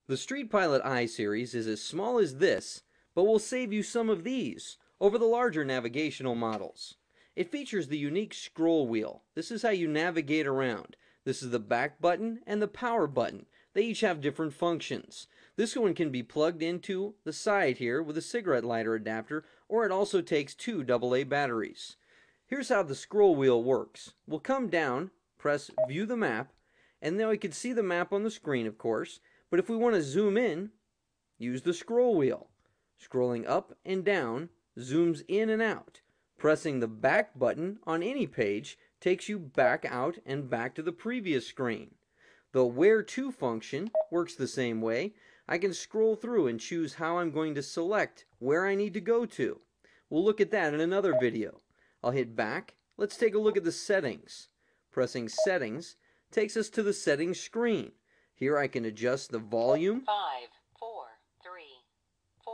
The StreetPilot I series is as small as this, but will save you some of these over the larger navigational models. It features the unique scroll wheel. This is how you navigate around. This is the back button and the power button. They each have different functions. This one can be plugged into the side here with a cigarette lighter adapter, or it also takes two AA batteries. Here's how the scroll wheel works. We'll come down, press View the Map, and then we can see the map on the screen, of course. But if we want to zoom in, use the scroll wheel. Scrolling up and down zooms in and out. Pressing the back button on any page takes you back out and back to the previous screen. The Where To function works the same way. I can scroll through and choose how I'm going to select where I need to go to. We'll look at that in another video. I'll hit back. Let's take a look at the settings. Pressing Settings takes us to the settings screen. Here I can adjust the volume. 5, 4, 3, 4,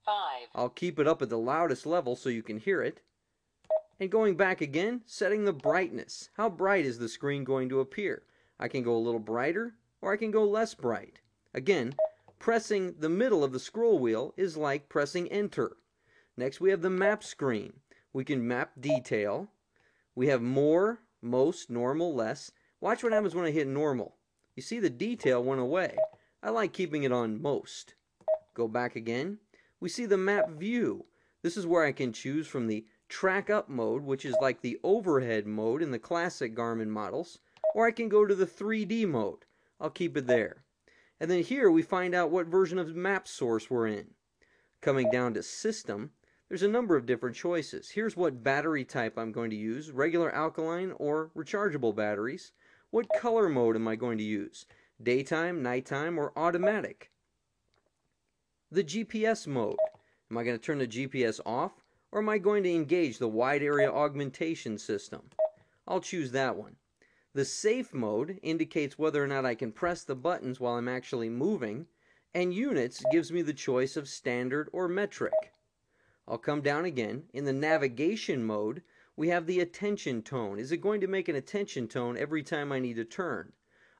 5. I'll keep it up at the loudest level so you can hear it. And going back again, setting the brightness. How bright is the screen going to appear? I can go a little brighter or I can go less bright. Again, pressing the middle of the scroll wheel is like pressing Enter. Next we have the map screen. We can map detail. We have more, most, normal, less. Watch what happens when I hit normal. You see the detail went away. I like keeping it on most. Go back again. We see the map view. This is where I can choose from the track up mode, which is like the overhead mode in the classic Garmin models, or I can go to the 3D mode. I'll keep it there. And then here we find out what version of map source we're in. Coming down to system, there's a number of different choices. Here's what battery type I'm going to use, regular alkaline or rechargeable batteries. What color mode am I going to use? Daytime, nighttime, or automatic? The GPS mode. Am I going to turn the GPS off, or am I going to engage the wide area augmentation system? I'll choose that one. The safe mode indicates whether or not I can press the buttons while I'm actually moving, and units gives me the choice of standard or metric. I'll come down again. In the navigation mode, we have the attention tone. Is it going to make an attention tone every time I need to turn?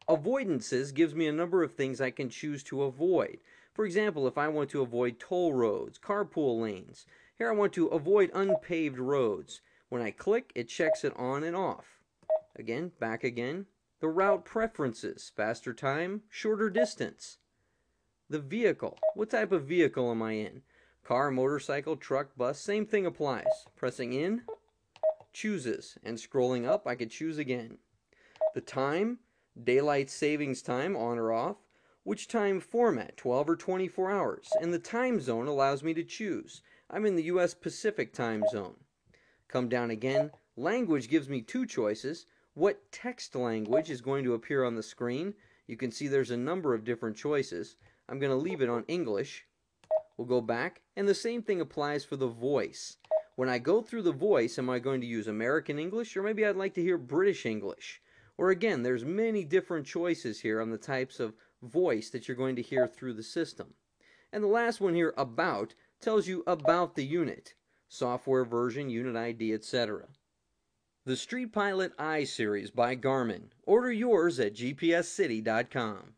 Avoidances gives me a number of things I can choose to avoid. For example, if I want to avoid toll roads, carpool lanes. Here I want to avoid unpaved roads. When I click, it checks it on and off. Again, back again. The route preferences, faster time, shorter distance. The vehicle, what type of vehicle am I in? Car, motorcycle, truck, bus, same thing applies. Pressing in chooses, and scrolling up I could choose again. The time, daylight savings time, on or off. Which time format, 12 or 24 hours. And the time zone allows me to choose. I'm in the US Pacific time zone. Come down again. Language gives me two choices. What text language is going to appear on the screen? You can see there's a number of different choices. I'm going to leave it on English. We'll go back, and the same thing applies for the voice. When I go through the voice, am I going to use American English, or maybe I'd like to hear British English? Or again, there's many different choices here on the types of voice that you're going to hear through the system. And the last one here, About, tells you about the unit. Software version, unit ID, etc. The StreetPilot I series by Garmin. Order yours at gpscity.com.